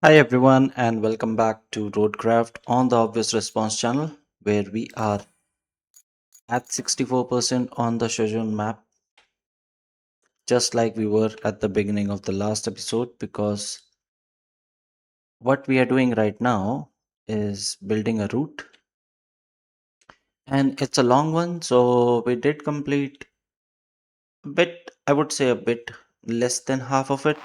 Hi everyone and welcome back to RoadCraft on the Obvious Response channel where we are at 64% on the Sojourn map just like we were at the beginning of the last episode because what we are doing right now is building a route and it's a long one, so we did complete a bit, I would say a bit less than half of it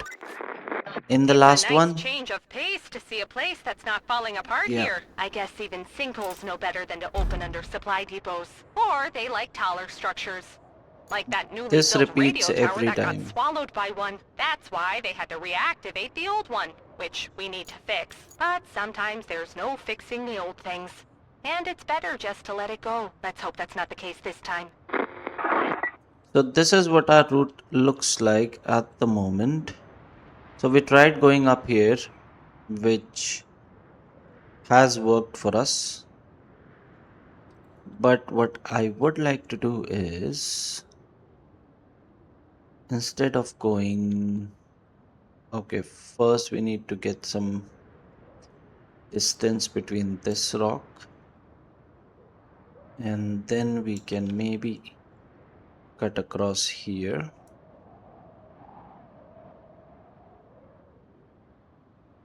in the It's a last nice one. change of pace to see a place that's not falling apart Yeah, here. I guess even sinkholes know better than to open under supply depots. Or they like taller structures. Like that newly this built repeats radio tower every that got time. swallowed by one. That's why they had to reactivate the old one, which we need to fix. But sometimes there's no fixing the old things. And it's better just to let it go. Let's hope that's not the case this time. So this is what our route looks like at the moment. So we tried going up here, which has worked for us. But what I would like to do is instead of going, okay, first we need to get some distance between this rock and then we can maybe cut across here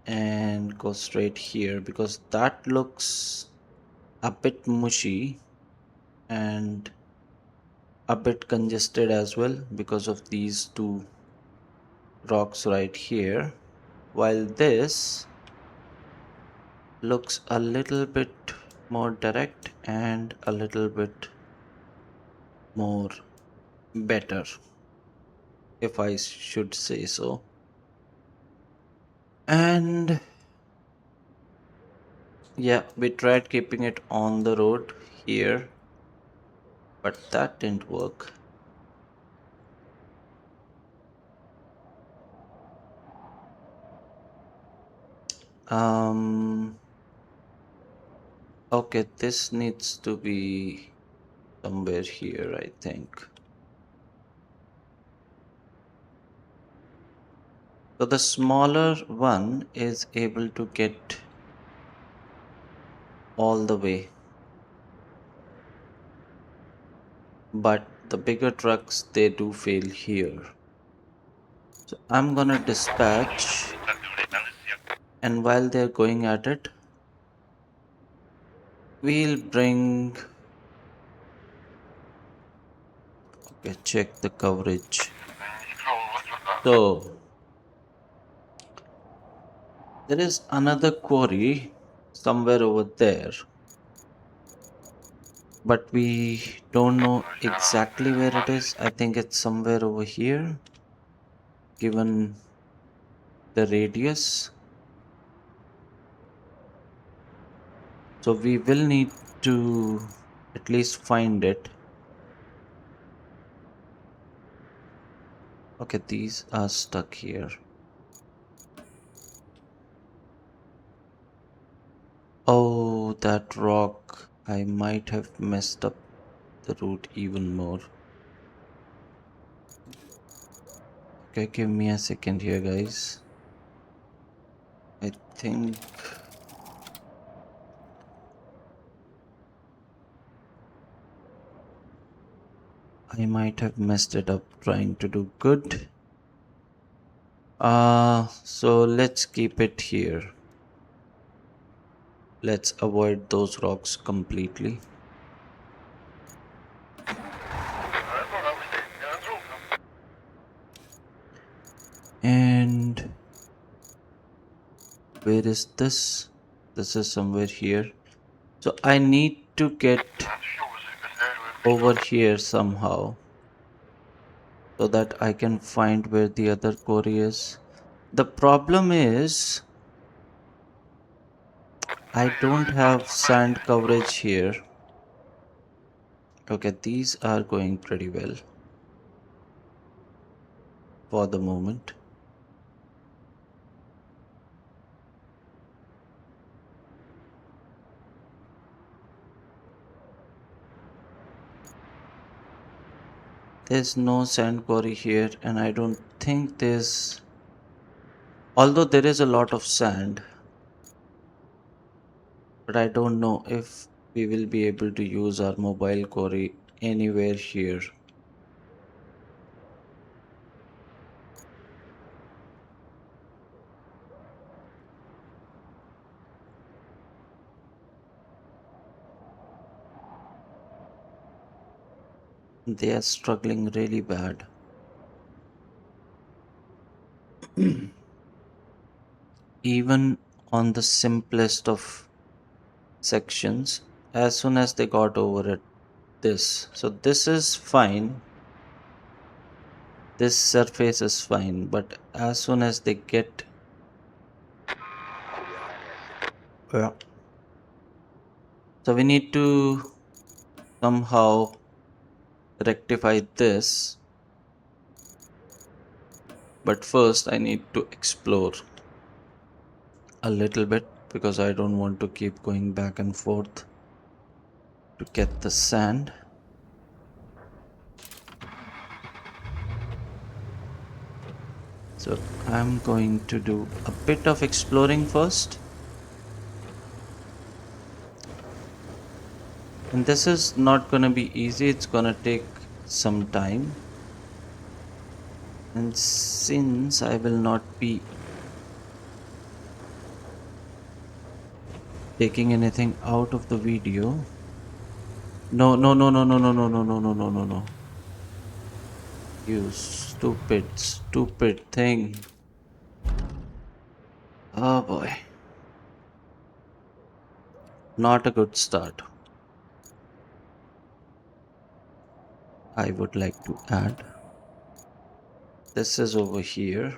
and go straight here because that looks a bit mushy and a bit congested as well because of these two rocks right here, while this looks a little bit more direct and a little bit more better, if I should say so. And yeah, we tried keeping it on the road here, but that didn't work. Um, okay, this needs to be somewhere here, I think. So the smaller one is able to get all the way, but the bigger trucks they do fail here. So I'm gonna dispatch, and while they're going at it, we'll bring. Okay, check the coverage. So there is another quarry somewhere over there, but we don't know exactly where it is. I think it's somewhere over here, given the radius. So we will need to at least find it. Okay, these are stuck here. Oh, that rock. I might have messed up the route even more. Okay, give me a second here, guys. I think I might have messed it up trying to do good. So let's keep it here. Let's avoid those rocks completely. And where is this? This is somewhere here. So I need to get over here somehow so that I can find where the other quarry is. The problem is I don't have sand coverage here. Okay, these are going pretty well for the moment. There's no sand quarry here, and I don't think there's Although there is a lot of sand, but I don't know if we will be able to use our mobile quarry anywhere here. They are struggling really bad. Even on the simplest of sections, as soon as they got over it, this. So this is fine. This surface is fine, but as soon as they get, yeah. So we need to somehow rectify this. But first, I need to explore a little bit because I don't want to keep going back and forth to get the sand. So I'm going to do a bit of exploring first. And this is not going to be easy, it's going to take some time. And since I will not be taking anything out of the video. No, no, no, no, no, no, no, no, no, no, no, no, no. You stupid, stupid thing. Oh boy. Not a good start. I would like to add. This is over here.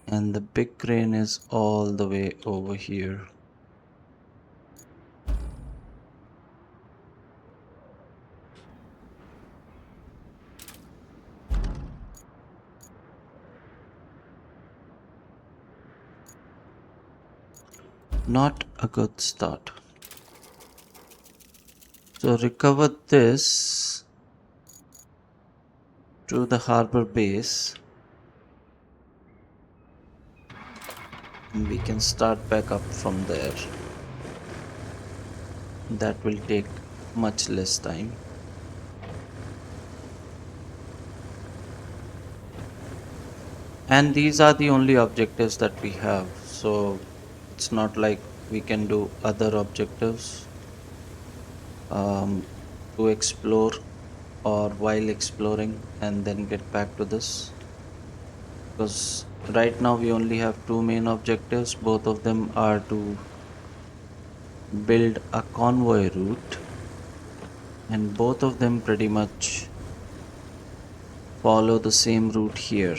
And the big crane is all the way over here. Not a good start. So recover this to the harbor base. And we can start back up from there. That will take much less time. And these are the only objectives that we have. So it's not like we can do other objectives to explore or while exploring and then get back to this. Because right now we only have two main objectives. Both of them are to build a convoy route, and both of them pretty much follow the same route here.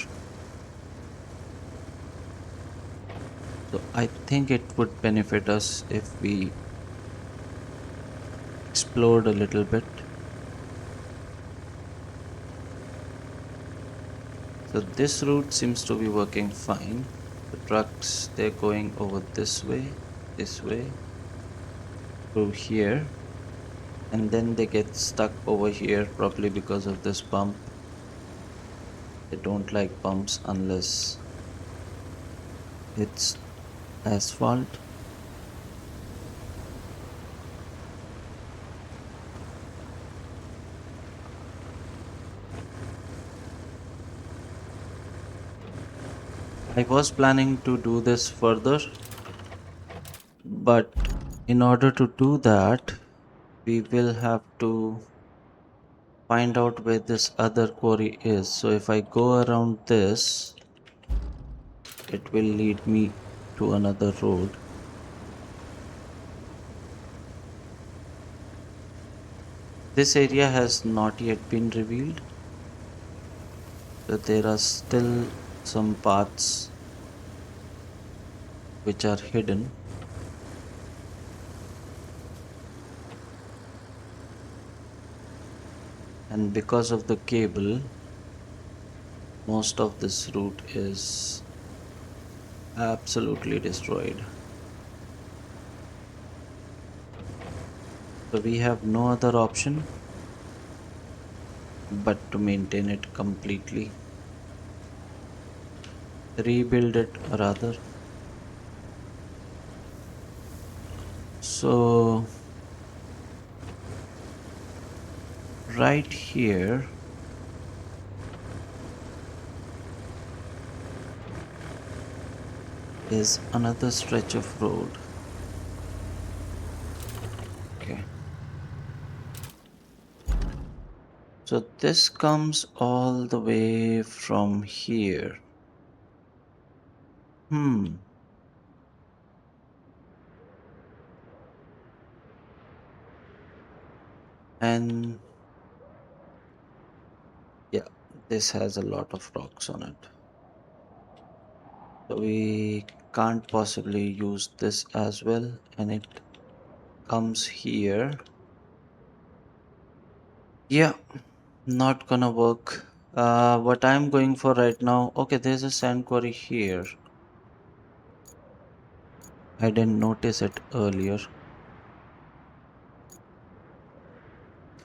So I think it would benefit us if we explored a little bit. So this route seems to be working fine. The trucks, they're going over this way, through here, and then they get stuck over here probably because of this bump. They don't like bumps unless it's asphalt. I was planning to do this further, but in order to do that, we will have to find out where this other quarry is. So if I go around this, it will lead me to another road. This area has not yet been revealed, so there are still some paths which are hidden. And because of the cable, most of this route is absolutely destroyed. So we have no other option but to maintain it completely, rebuild it rather. So, right here is another stretch of road. Okay. So this comes all the way from here. Hmm. And yeah, this has a lot of rocks on it. So we can't possibly use this as well. And it comes here. Yeah, not gonna work. What I'm going for right now. Okay, there's a sand quarry here. I didn't notice it earlier.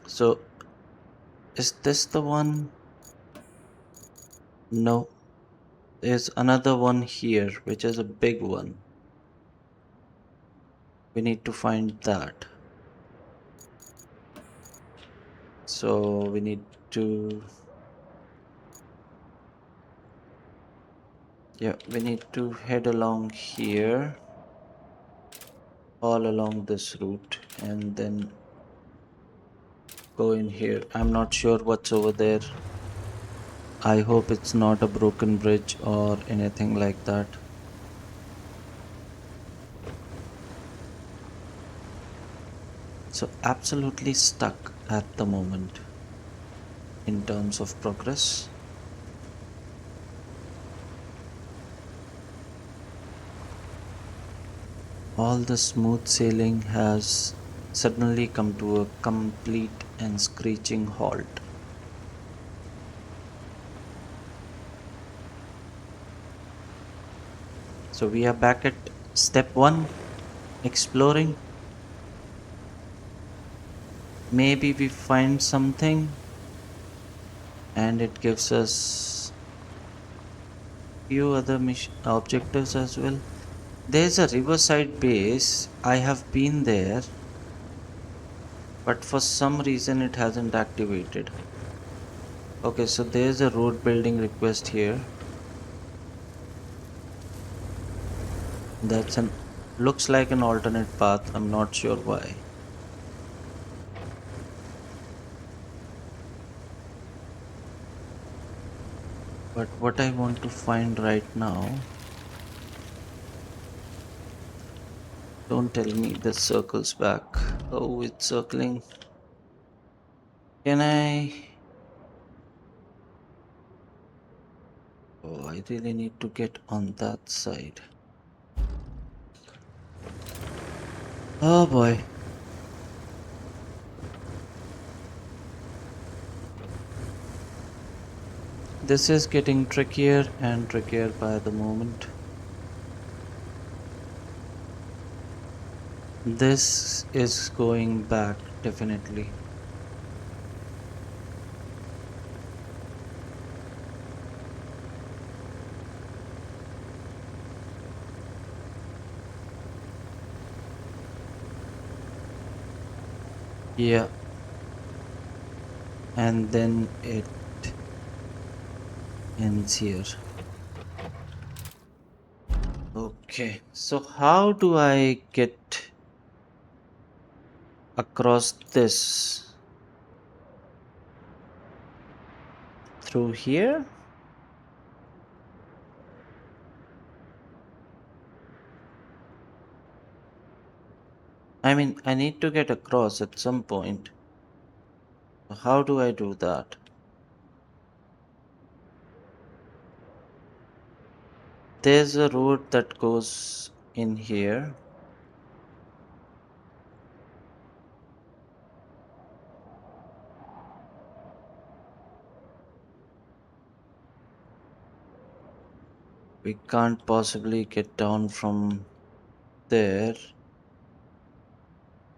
So is this the one? No. There's another one here, which is a big one. We need to find that. So we need to, yeah, we need to head along here, all along this route, and then go in here. I'm not sure what's over there. I hope it's not a broken bridge or anything like that. So absolutely stuck at the moment in terms of progress. All the smooth sailing has suddenly come to a complete and screeching halt. So we are back at step one, exploring. Maybe we find something and it gives us few other objectives as well. There's a riverside base. I have been there, but for some reason it hasn't activated. Okay, so there's a road building request here. That's an looks like an alternate path. I'm not sure why. But what I want to find right now, don't tell me this circles back. Oh, it's circling. Can I? Oh, I really need to get on that side. Oh boy. This is getting trickier and trickier by the moment. This is going back definitely. Yeah, and then it ends here. Okay, so how do I get across this? Through here? I mean, I need to get across at some point. How do I do that? There's a road that goes in here. We can't possibly get down from there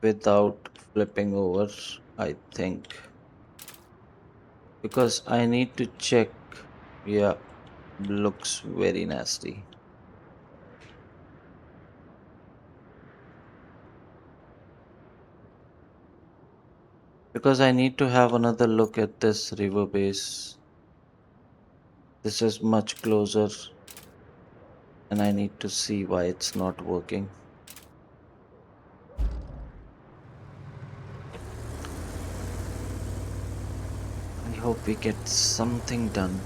without flipping over, I think. because I need to check. Yeah, looks very nasty. Because I need to have another look at this river base. This is much closer, and I need to see why it's not working. I hope we get something done.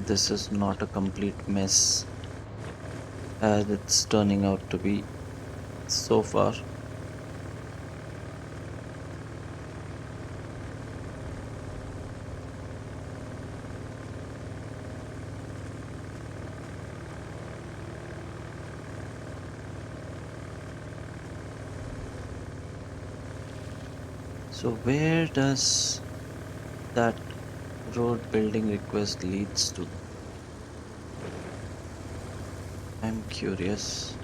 This is not a complete mess as it's turning out to be so far. So where does that road building request leads to? I'm curious.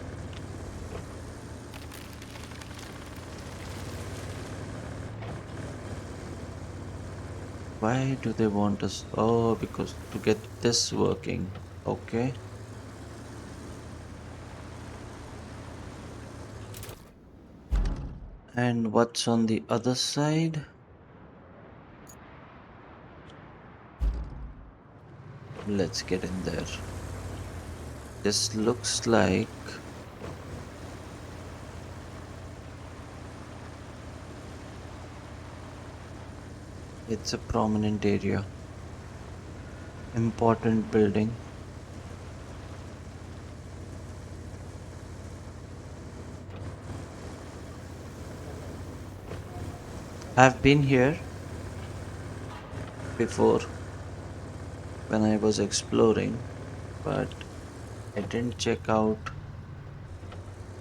Why do they want us? Oh, because to get this working. Okay. And what's on the other side? Let's get in there. This looks like it's a prominent area. Important building. I've been here before when I was exploring, but I didn't check out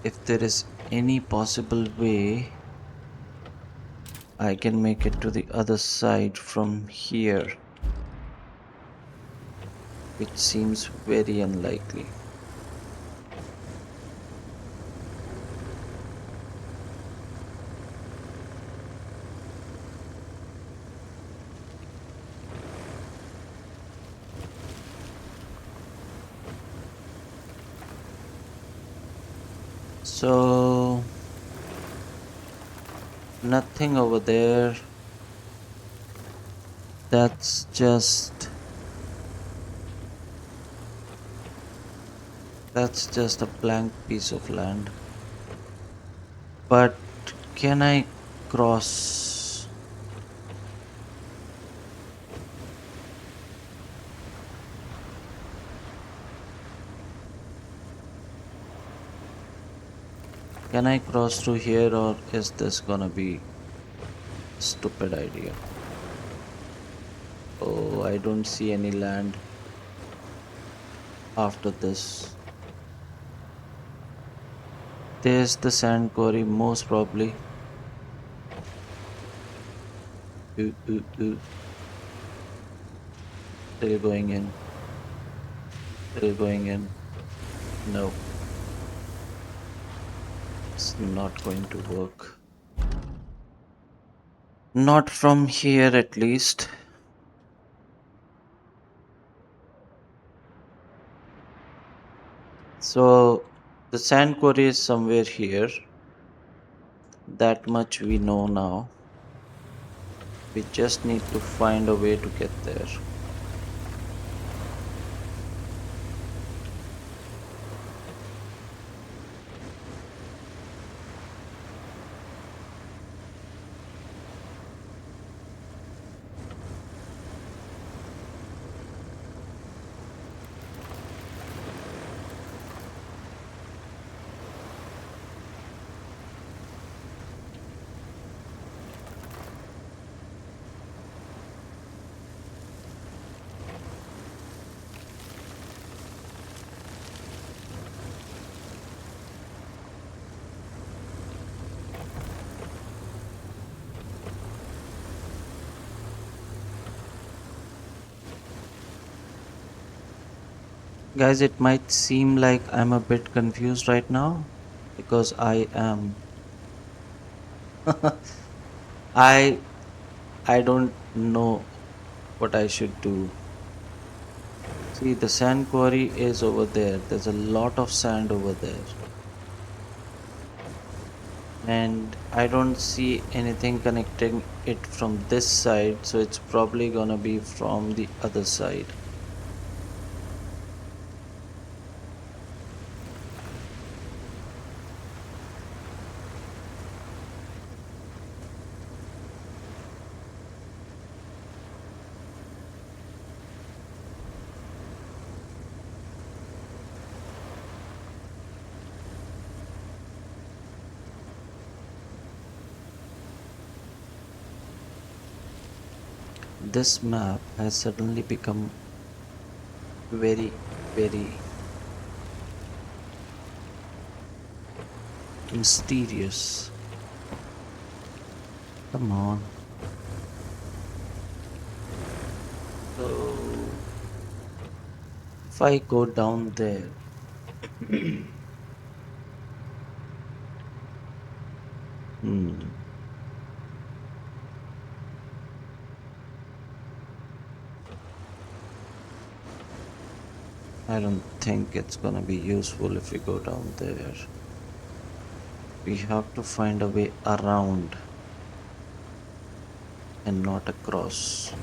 if there is any possible way I can make it to the other side from here, which seems very unlikely. So, nothing over there. That's just a blank piece of land. But can I cross? Can I cross through here, or is this gonna be a stupid idea? Oh, I don't see any land after this. There's the sand quarry, most probably. Ooh, ooh, ooh. Still going in. Still going in. No, it's not going to work. Not from here, at least. So, the sand quarry is somewhere here. That much we know now. We just need to find a way to get there. Guys, it might seem like I'm a bit confused right now, because I am I I don't know what I should do. See, the sand quarry is over there. There's a lot of sand over there. And I don't see anything connecting it from this side, so it's probably gonna be from the other side. This map has suddenly become very, very mysterious. Come on. So, if I go down there, hmm, I don't think it's gonna be useful if we go down there. We have to find a way around and not across.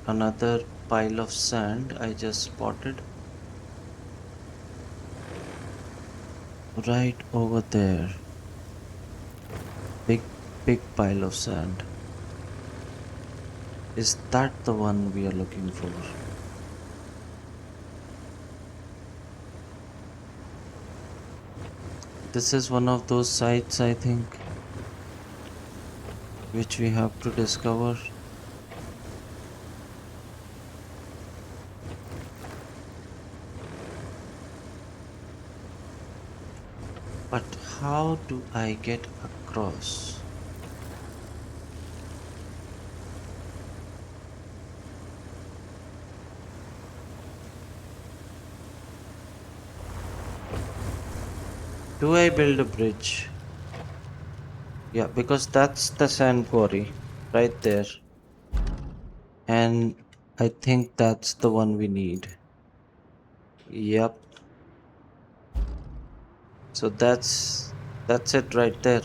Another pile of sand I just spotted right over there. Big, big pile of sand. Is that the one we are looking for? This is one of those sites, I think, which we have to discover. But how do I get across? Do I build a bridge? Yeah, because that's the sand quarry right there. And I think that's the one we need. Yep. So that's it right there.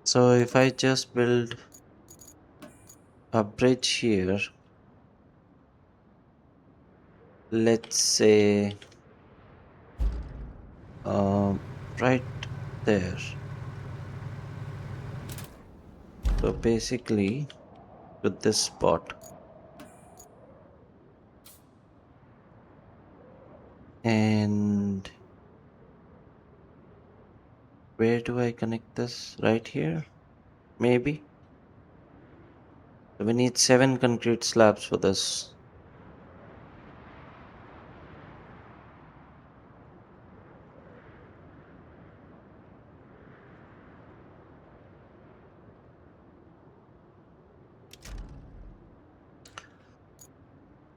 So if I just build a bridge here, let's say um right there. So basically with this spot, and where do I connect this? Right here? Maybe. So we need 7 concrete slabs for this.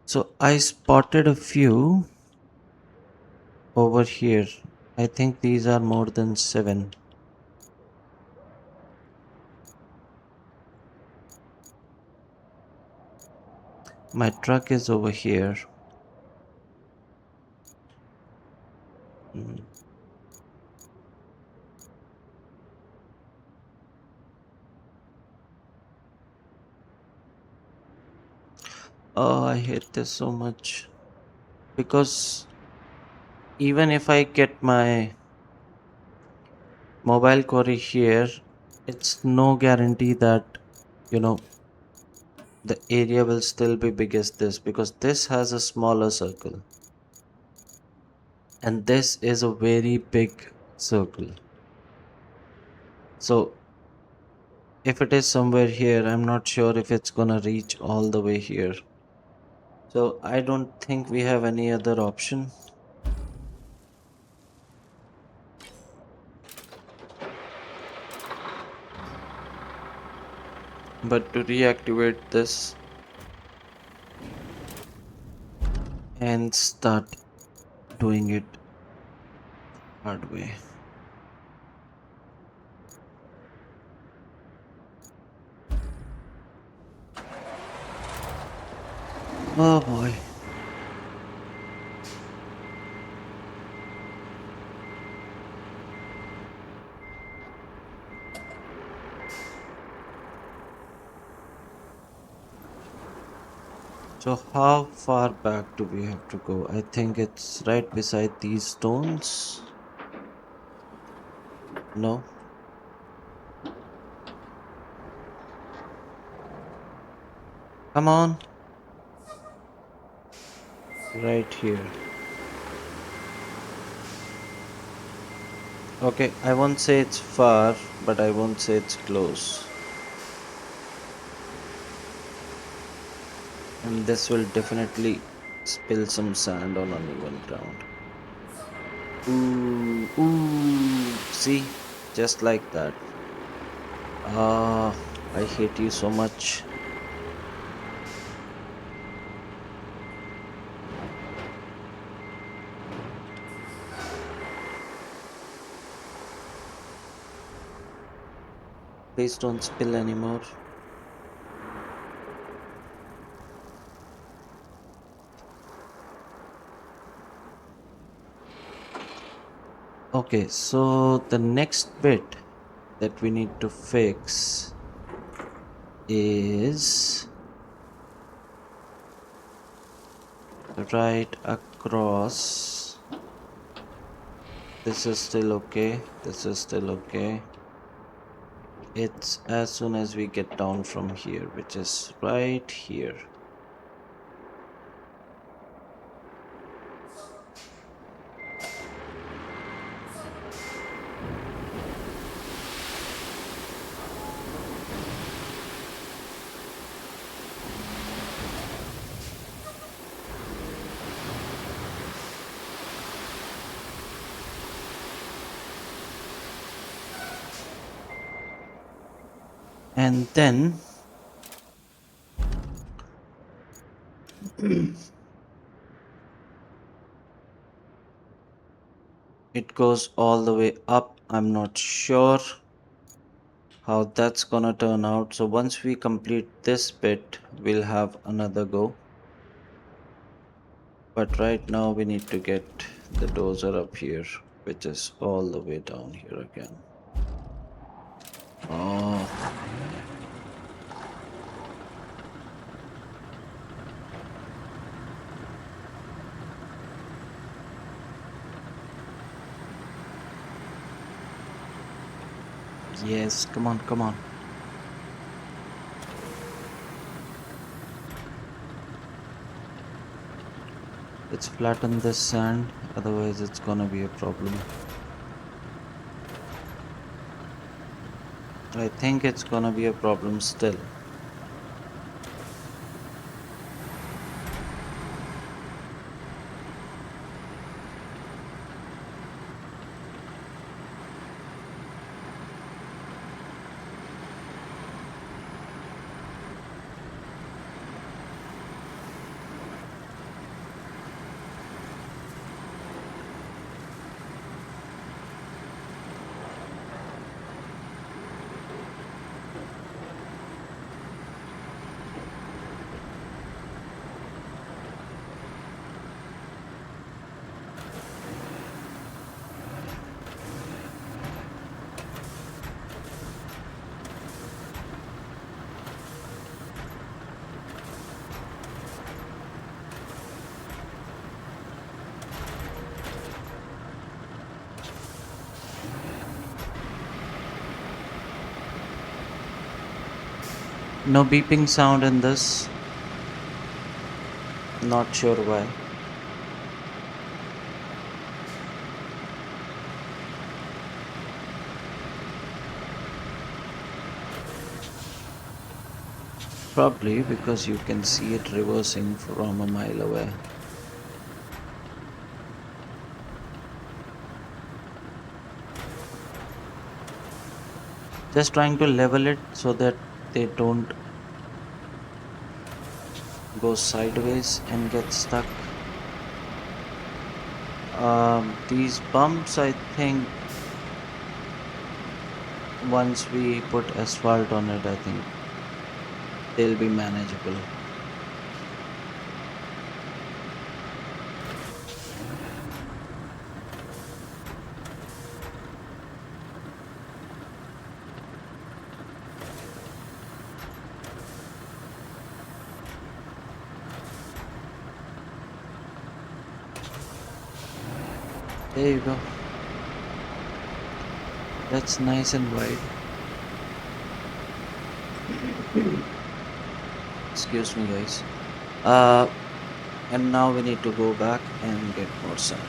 So I spotted a few over here. I think these are more than 7. My truck is over here. Mm. Oh, I hate this so much. Because even if I get my mobile quarry here, it's no guarantee that, you know, the area will still be big as this, because this has a smaller circle and this is a very big circle. So if it is somewhere here, I'm not sure if it's gonna reach all the way here. So I don't think we have any other option. But to reactivate this and start doing it hard way. Oh boy. So how far back do we have to go? I think it's right beside these stones. No? Come on. Right here. Okay, I won't say it's far, but I won't say it's close. And this will definitely spill some sand on uneven ground. Ooh, ooh. See? Just like that. Ah, I hate you so much. Please don't spill anymore. Okay, so the next bit that we need to fix is right across. This is still okay. This is still okay. It's as soon as we get down from here, which is right here. And then it goes all the way up. I'm not sure how that's gonna turn out. So once we complete this bit, we'll have another go. But right now we need to get the dozer up here, which is all the way down here again. Oh, yes, come on, come on. Let's flatten this sand, otherwise it's gonna be a problem. I think it's gonna be a problem still. No beeping sound in this. Not sure why. Probably because you can see it reversing from a mile away. Just trying to level it so that they don't go sideways and get stuck. These bumps, I think, once we put asphalt on it, I think they'll be manageable. There you go. That's nice and wide. Excuse me, guys. Uh, and now we need to go back and get more sand.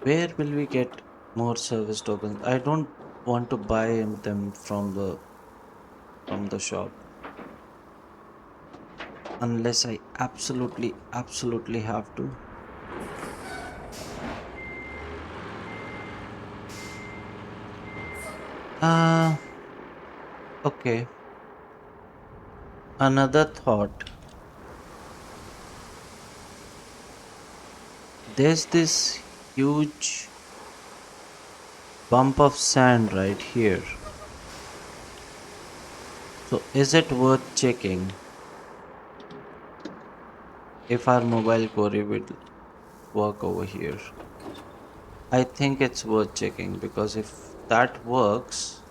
Where will we get more service tokens? I don't want to buy them from the shop unless I absolutely have to. Uh okay. Another thought. There's this huge bump of sand right here. So is it worth checking if our mobile quarry will work over here? I think it's worth checking because if that works,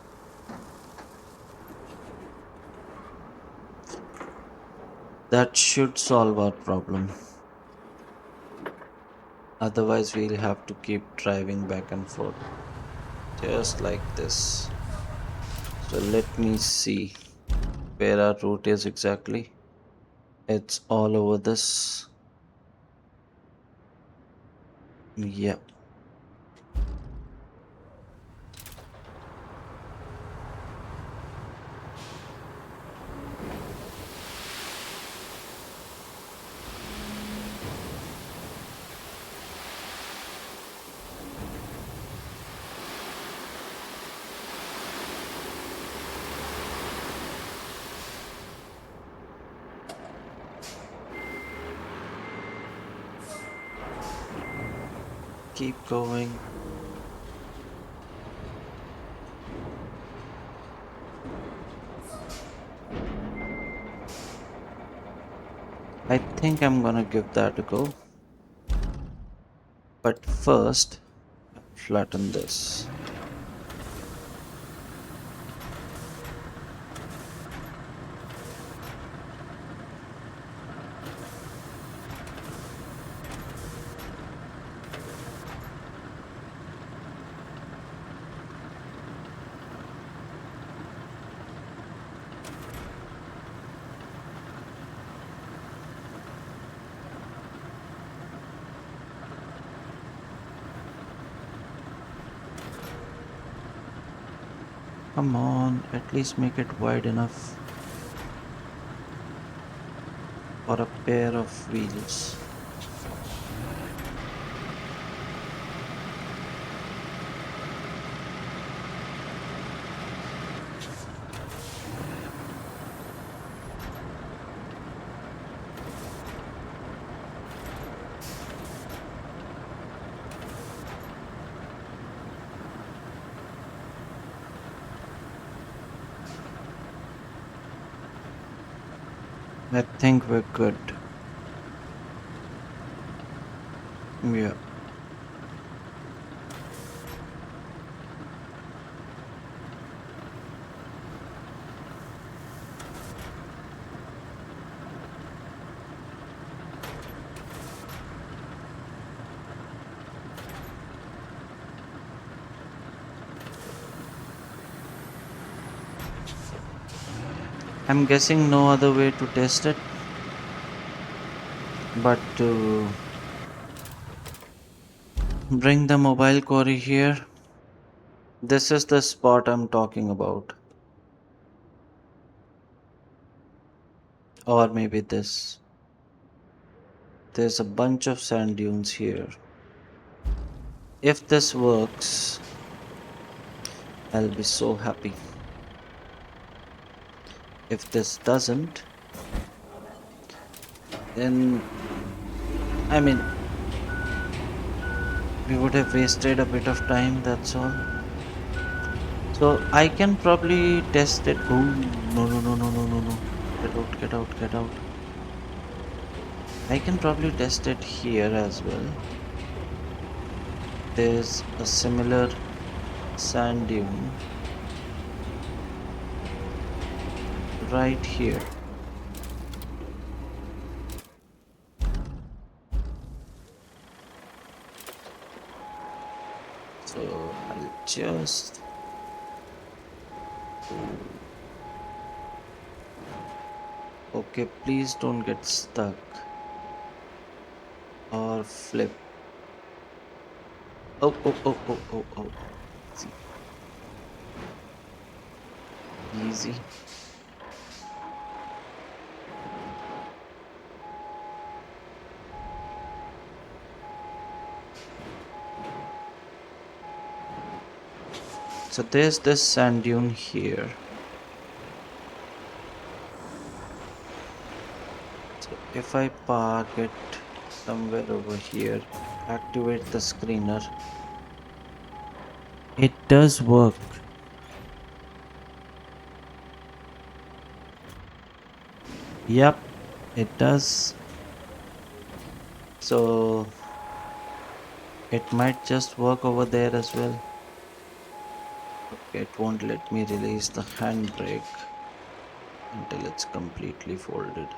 that should solve our problem. Otherwise, we'll have to keep driving back and forth just like this. So let me see where our route is exactly. It's all over this. Yeah, keep going. I think I'm gonna give that a go. But first, flatten this. Come on, at least make it wide enough for a pair of wheels. I think we're good. Yeah. I'm guessing no other way to test it but to bring the mobile quarry here. This is the spot I'm talking about. Or maybe this. There's a bunch of sand dunes here. If this works, I'll be so happy. If this doesn't, then I mean, we would have wasted a bit of time, that's all. So I can probably test it. Oh, no, no, no, no, no, no, no. Get out, get out, get out. I can probably test it here as well. There's a similar sand dune right here. So I'll just. Okay, please don't get stuck or flip. Oh, oh, oh, oh, oh, oh. Easy. Easy. So there's this sand dune here. So if I park it somewhere over here, activate the screener, it does work. Yep, it does. So it might just work over there as well. Okay, it won't let me release the handbrake until it's completely folded.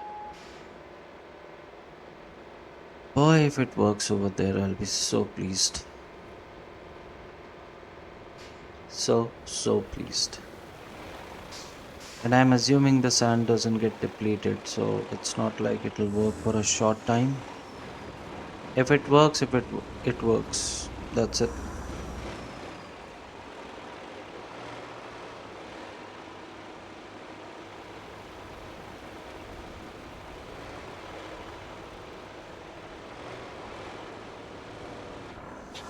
Boy, if it works over there, I'll be so pleased. So pleased. And I'm assuming the sand doesn't get depleted, so it's not like it'll work for a short time. If it works, it works. That's it.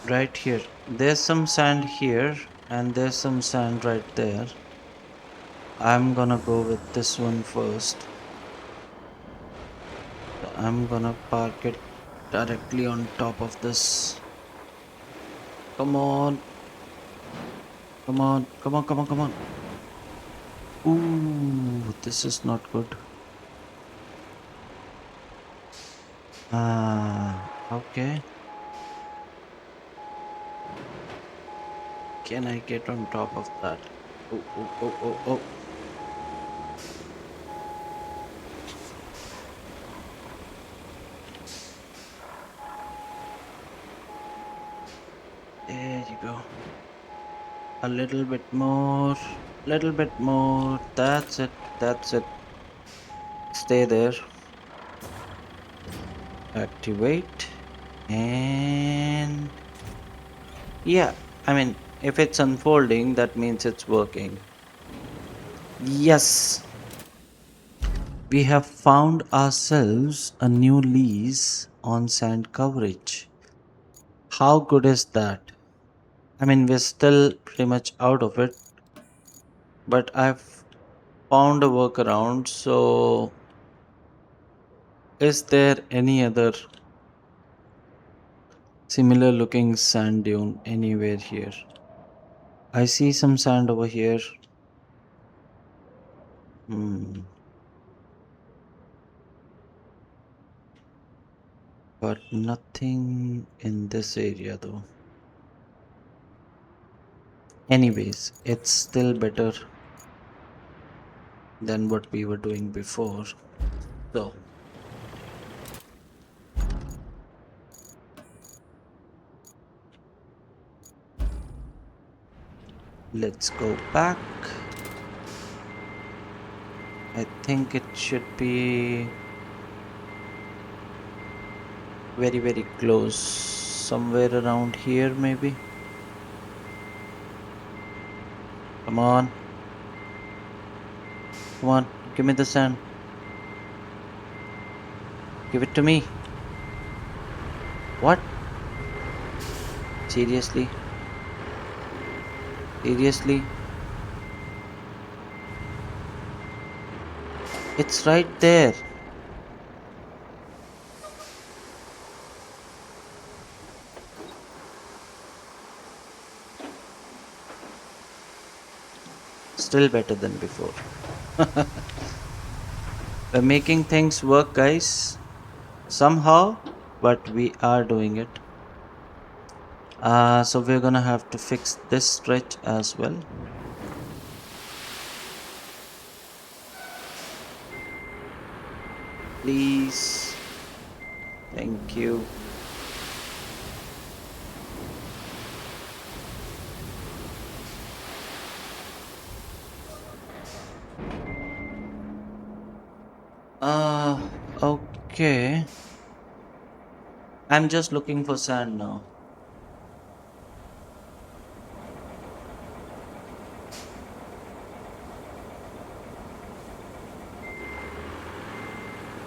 Right here. There's some sand here, and there's some sand right there. I'm gonna go with this one first. So I'm gonna park it directly on top of this. Come on. Come on. Come on. Come on. Come on. Ooh, this is not good. Ah, okay. Can I get on top of that? Oh, oh, oh, oh, oh. There you go. A little bit more. Little bit more. That's it. That's it. Stay there. Activate. And yeah, I mean, if it's unfolding, that means it's working. Yes, we have found ourselves a new lease on sand coverage. How good is that? I mean, we're still pretty much out of it, but I've found a workaround. So, is there any other similar looking sand dune anywhere here? I see some sand over here. Hmm. But nothing in this area though. Anyways, it's still better than what we were doing before. So, let's go back I think it should be very, very close. Somewhere around here, maybe. Come on. Come on. Give me the sand. Give it to me. What? Seriously? Seriously? It's right there. Still better than before. We're making things work, guys. Somehow, but we are doing it. So we're gonna have to fix this stretch as well. Please. Thank you. Okay. I'm just looking for sand now.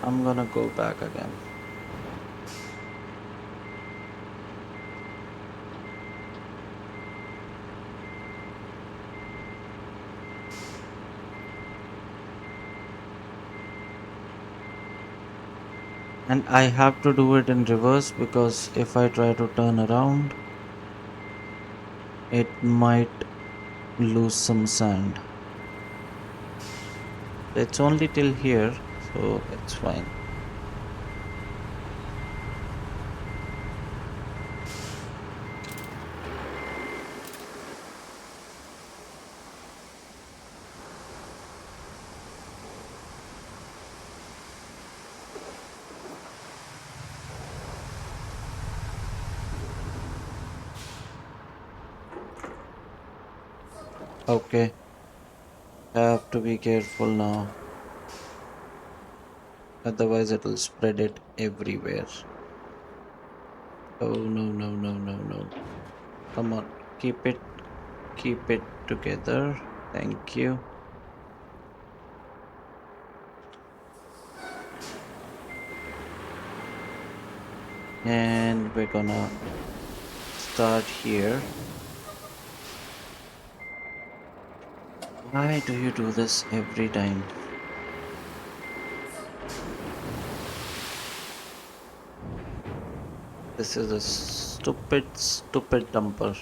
I'm gonna go back again. And I have to do it in reverse because if I try to turn around, it might lose some sand. It's only till here, so it's fine. Okay, I have to be careful now. Otherwise, it'll spread it everywhere. Oh no, no, no, no, no. Come on, keep it together. Thank you. And we're gonna start here. Why do you do this every time? This is a stupid, stupid dumper.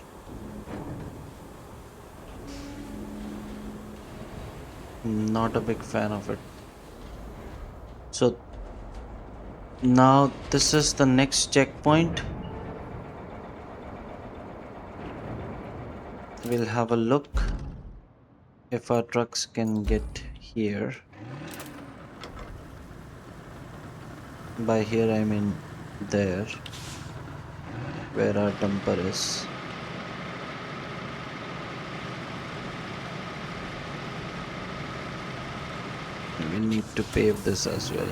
Not a big fan of it. So now this is the next checkpoint. We'll have a look if our trucks can get here. By here I mean there, where our dumper is. We need to pave this as well.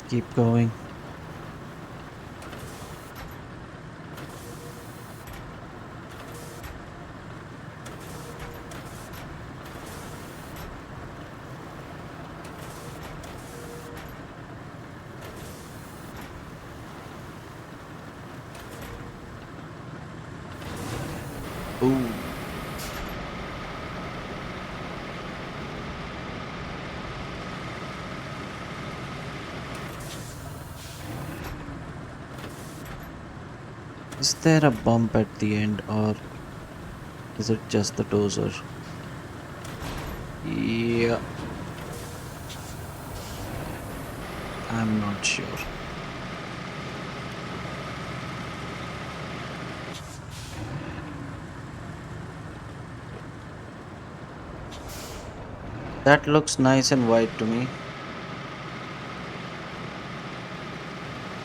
Keep going. Ooh. Is there a bump at the end or is it just the dozer? Yeah, I'm not sure. That looks nice and wide to me.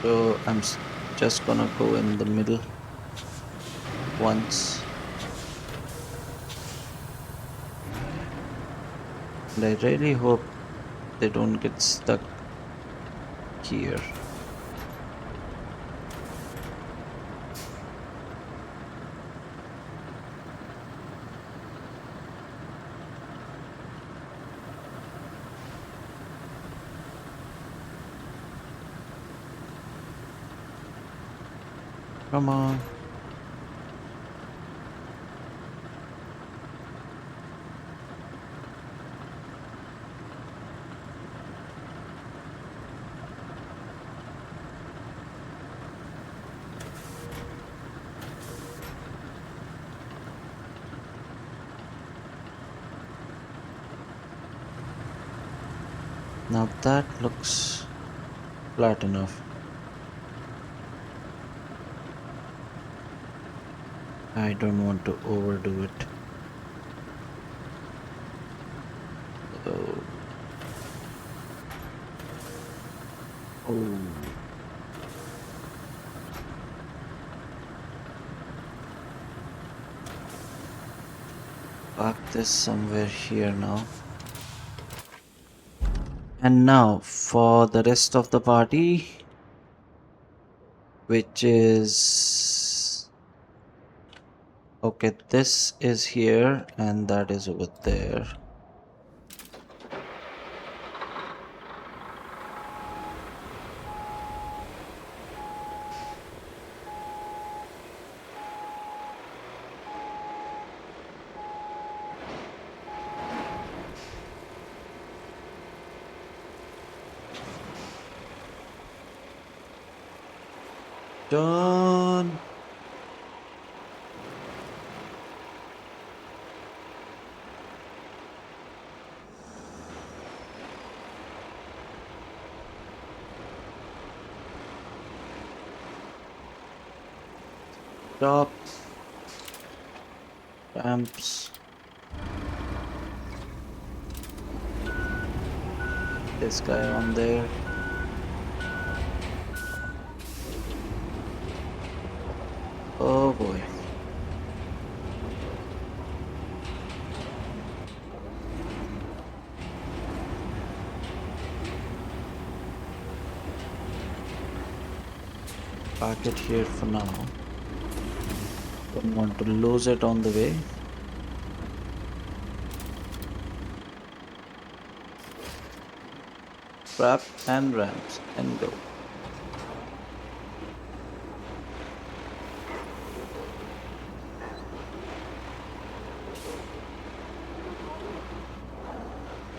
So just gonna go in the middle once. And I really hope they don't get stuck here. Come on. Now that looks flat enough. I don't want to overdo it. Oh, oh. Park this somewhere here now. And now for the rest of the party, which is okay, this is here and that is over there. Done. Stop. Ramps. This guy on there. Oh boy. Park it here for now. Don't want to lose it on the way. Wrap and ramps and go.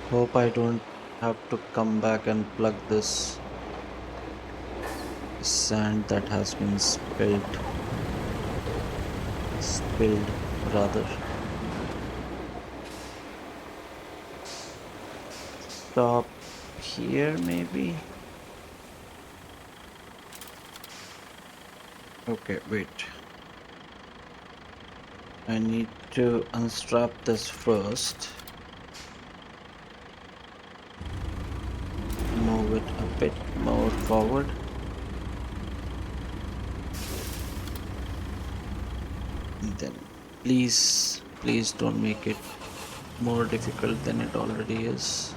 Hope I don't have to come back and plug this sand that has been spilled rather. Stop here maybe. Okay, wait. I need to unstrap this first. Move it a bit more forward. And then please don't make it more difficult than it already is.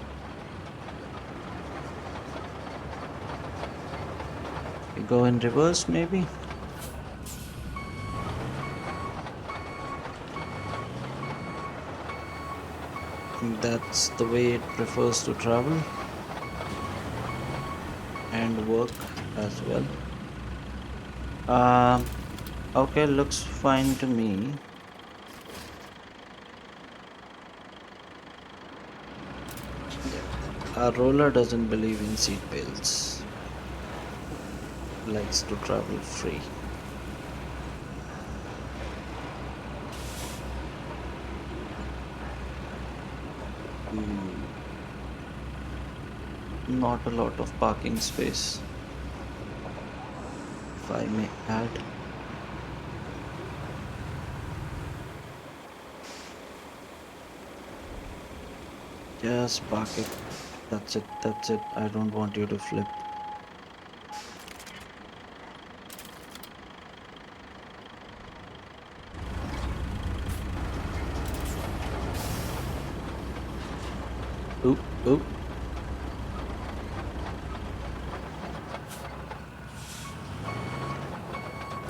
We go in reverse maybe. That's the way it prefers to travel and work as well. Um, okay, looks fine to me. Yeah. Our roller doesn't believe in seat belts. Likes to travel free. Not a lot of parking space, if I may add. Just park it. That's it. That's it. I don't want you to flip. Oop, oop.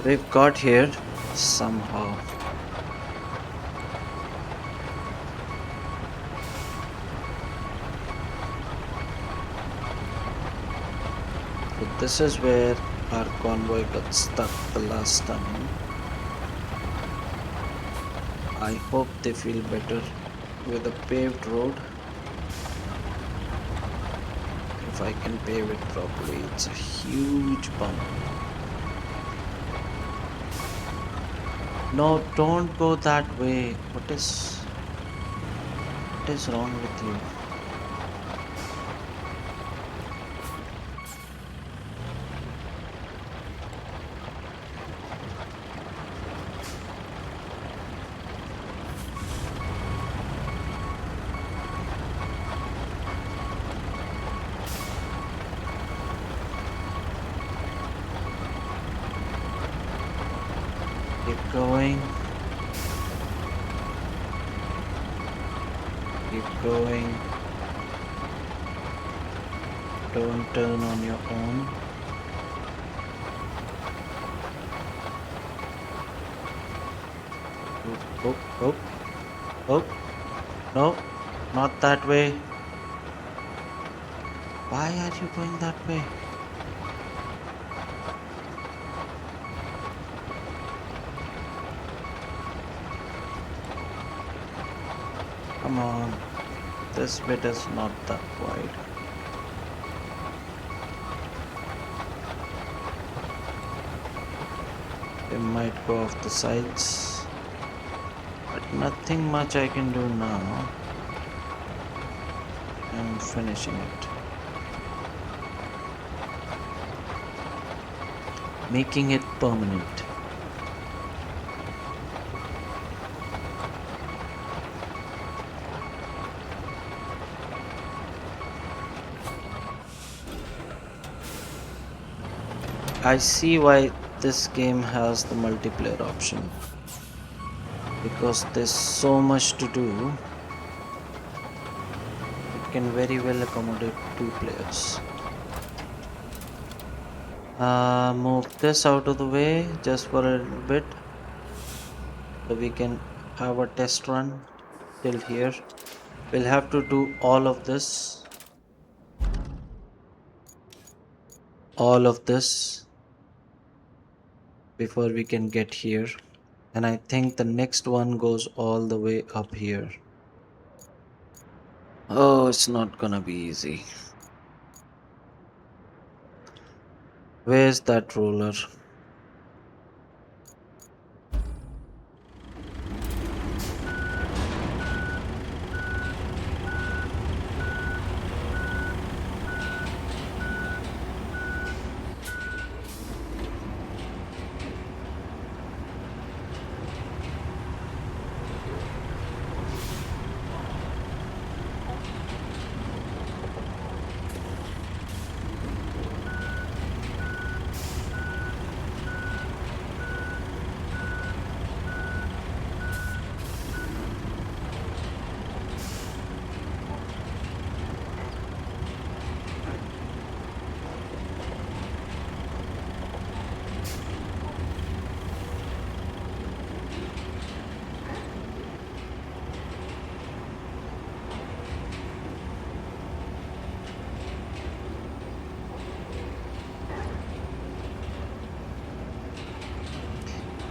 We've got here somehow. So this is where our convoy got stuck the last time. I hope they feel better with a paved road. If I can pave it properly, it's a huge bump. No, don't go that way. What is wrong with you? Keep going. Keep going. Don't turn on your own. Oh, oh, oh, oh. No, not that way. Why are you going that way? Come on. This bit is not that wide. They might go off the sides. But nothing much I can do now. I'm finishing it. Making it permanent. I see why this game has the multiplayer option. Because there's so much to do, it can very well accommodate 2 players. Move this out of the way just for a little bit so we can have a test run till here. We'll have to do all of this before we can get here. And I think the next one goes all the way up here. Oh, it's not gonna be easy. Where's that roller?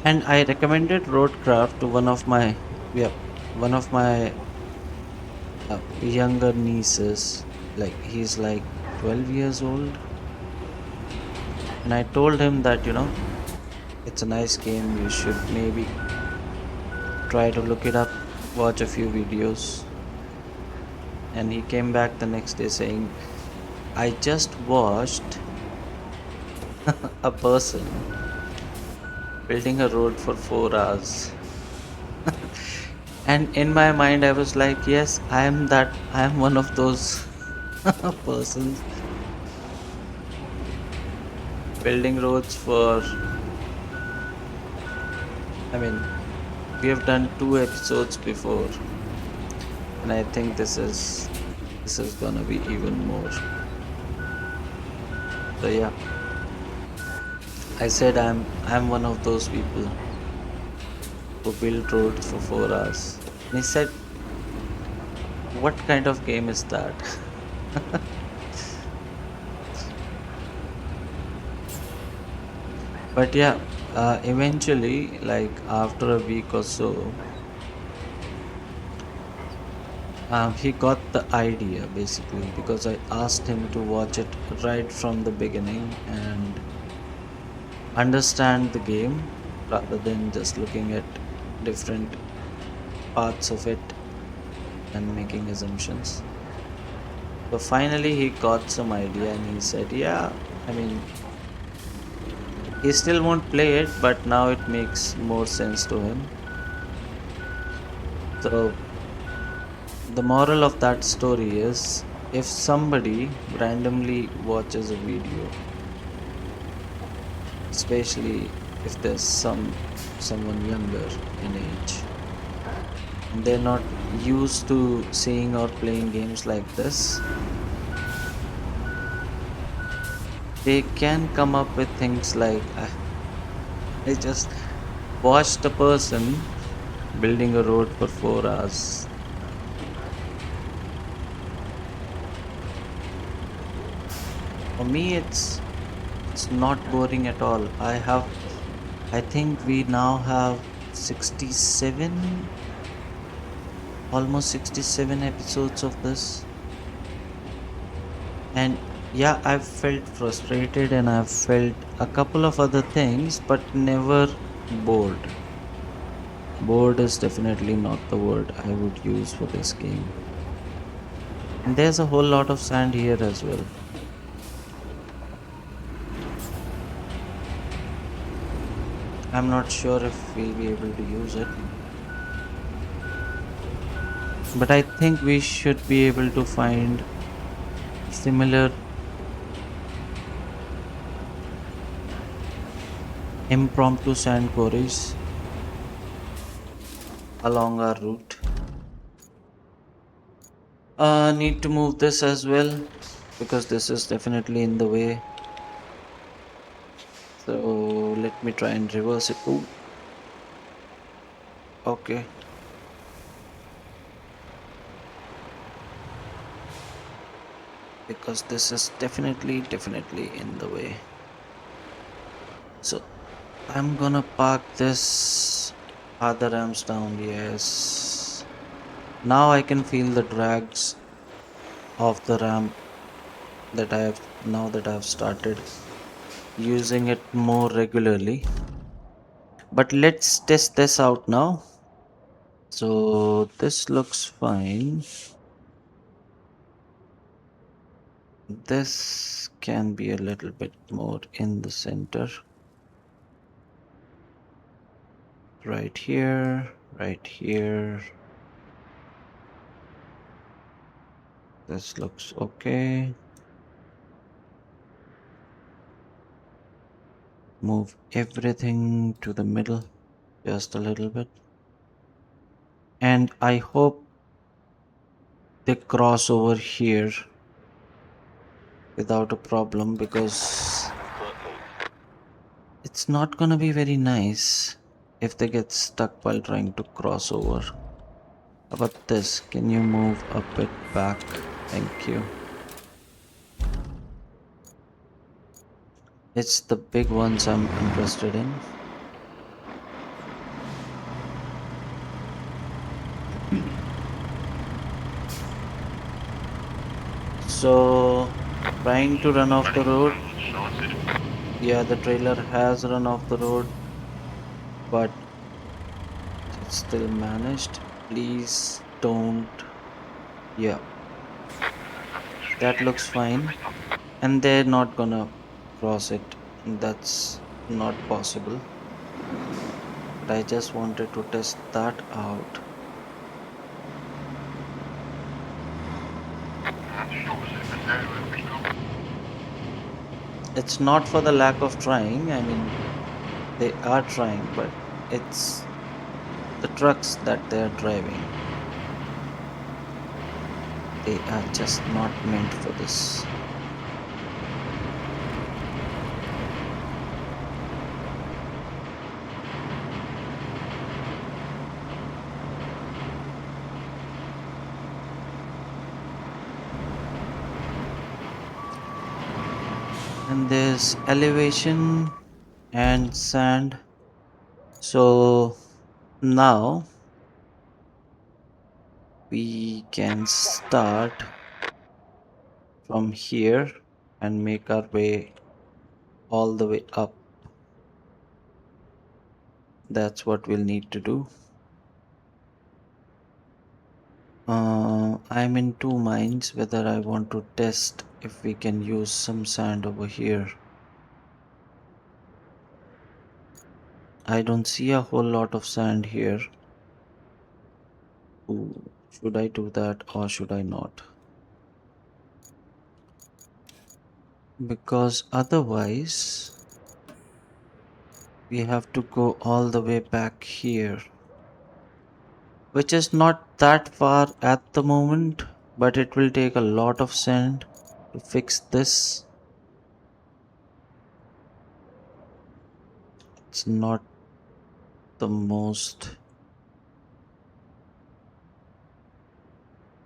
And I recommended RoadCraft to one of my younger nieces. Like he's like 12 years old, and I told him that it's a nice game. You should maybe try to look it up, watch a few videos. And he came back the next day saying, I just watched a person building a road for 4 hours. And in my mind, I was like, yes, I am one of those persons building roads for, I mean, we have done 2 episodes before, and I think this is gonna be even more. So yeah, I said I'm one of those people who build roads for 4 hours. And he said, what kind of game is that? But yeah, eventually, like after a week or so, he got the idea basically because I asked him to watch it right from the beginning and understand the game rather than just looking at different parts of it and making assumptions. So finally, he got some idea and he said, yeah, I mean, he still won't play it, but now it makes more sense to him. So the moral of that story is if somebody randomly watches a video, especially if there's someone younger in age and they're not used to seeing or playing games like this, they can come up with things like I just watched a person building a road for 4 hours. For me, it's not boring at all. I think we now have 67, almost 67 episodes of this. And yeah, I've felt frustrated and I've felt a couple of other things, but never bored. Bored is definitely not the word I would use for this game. And there's a whole lot of sand here as well. I'm not sure if we'll be able to use it, but I think we should be able to find similar impromptu sand quarries along our route. Need to move this as well because this is definitely in the way. So let me try and reverse it. Oh, okay. Because this is definitely in the way. So I'm gonna park this other ramps down. Yes. Now I can feel the drags of the ramp that I have now that I've started using it more regularly. But let's test this out now. So this looks fine. This can be a little bit more in the center. Right here, right here. This looks okay. Move everything to the middle just a little bit. And I hope they cross over here without a problem because it's not gonna be very nice if they get stuck while trying to cross over. How about this? Can you move a bit back? Thank you. It's the big ones I'm interested in. So, trying to run off the road. Yeah, the trailer has run off the road, but it's still managed. Please don't. Yeah. That looks fine. And they're not gonna cross it. That's not possible. But I just wanted to test that out. It's not for the lack of trying. I mean, they are trying, but it's the trucks that they're driving. They are just not meant for this. And there's elevation and sand. So now we can start from here and make our way all the way up. That's what we'll need to do. I'm in two minds whether I want to test if we can use some sand over here. I don't see a whole lot of sand here. Ooh, should I do that or should I not? Because otherwise, we have to go all the way back here, which is not that far at the moment, but it will take a lot of sand to fix this. It's not the most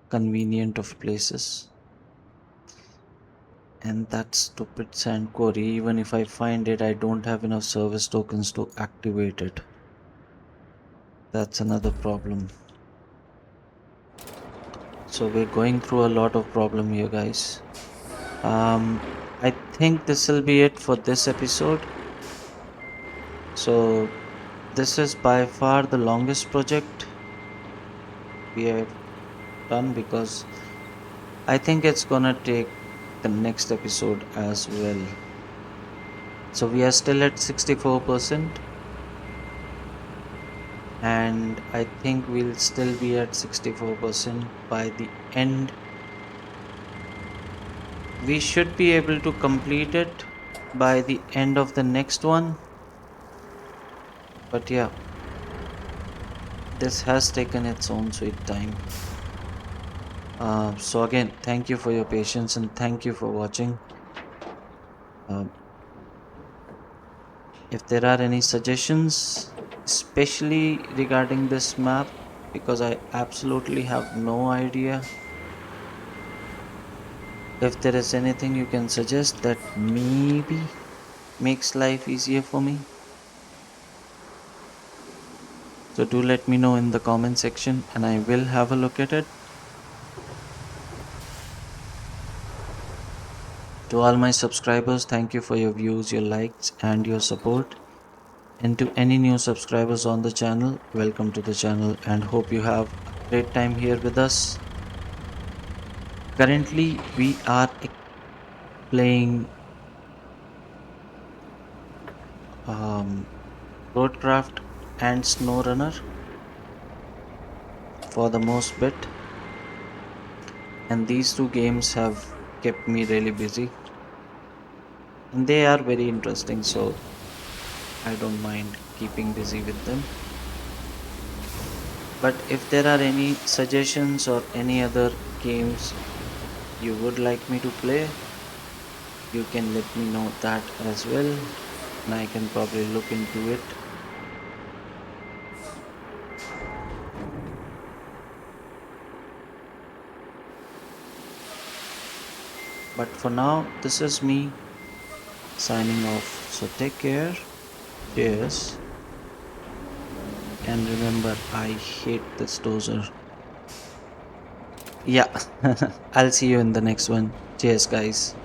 convenient of places. And that stupid sand quarry, even if I find it, I don't have enough service tokens to activate it. That's another problem. So we're going through a lot of problem here, guys. I think this will be it for this episode. So this is by far the longest project we have done because I think it's gonna take the next episode as well. So we are still at 64%, and I think we'll still be at 64% by the end. We should be able to complete it by the end of the next one. But yeah, this has taken its own sweet time. So again, thank you for your patience and thank you for watching. Um, if there are any suggestions, especially regarding this map, because I absolutely have no idea. If there is anything you can suggest that maybe makes life easier for me, so do let me know in the comment section and I will have a look at it. To all my subscribers, thank you for your views, your likes and your support. And to any new subscribers on the channel, welcome to the channel and hope you have a great time here with us. Currently, we are playing RoadCraft and SnowRunner for the most bit. And these two games have kept me really busy. And they are very interesting, so I don't mind keeping busy with them. But if there are any suggestions or any other games you would like me to play, you can let me know that as well, and I can probably look into it. But for now, this is me signing off. So take care. Cheers. And remember, I hate this dozer. Yeah, I'll see you in the next one. Cheers, guys.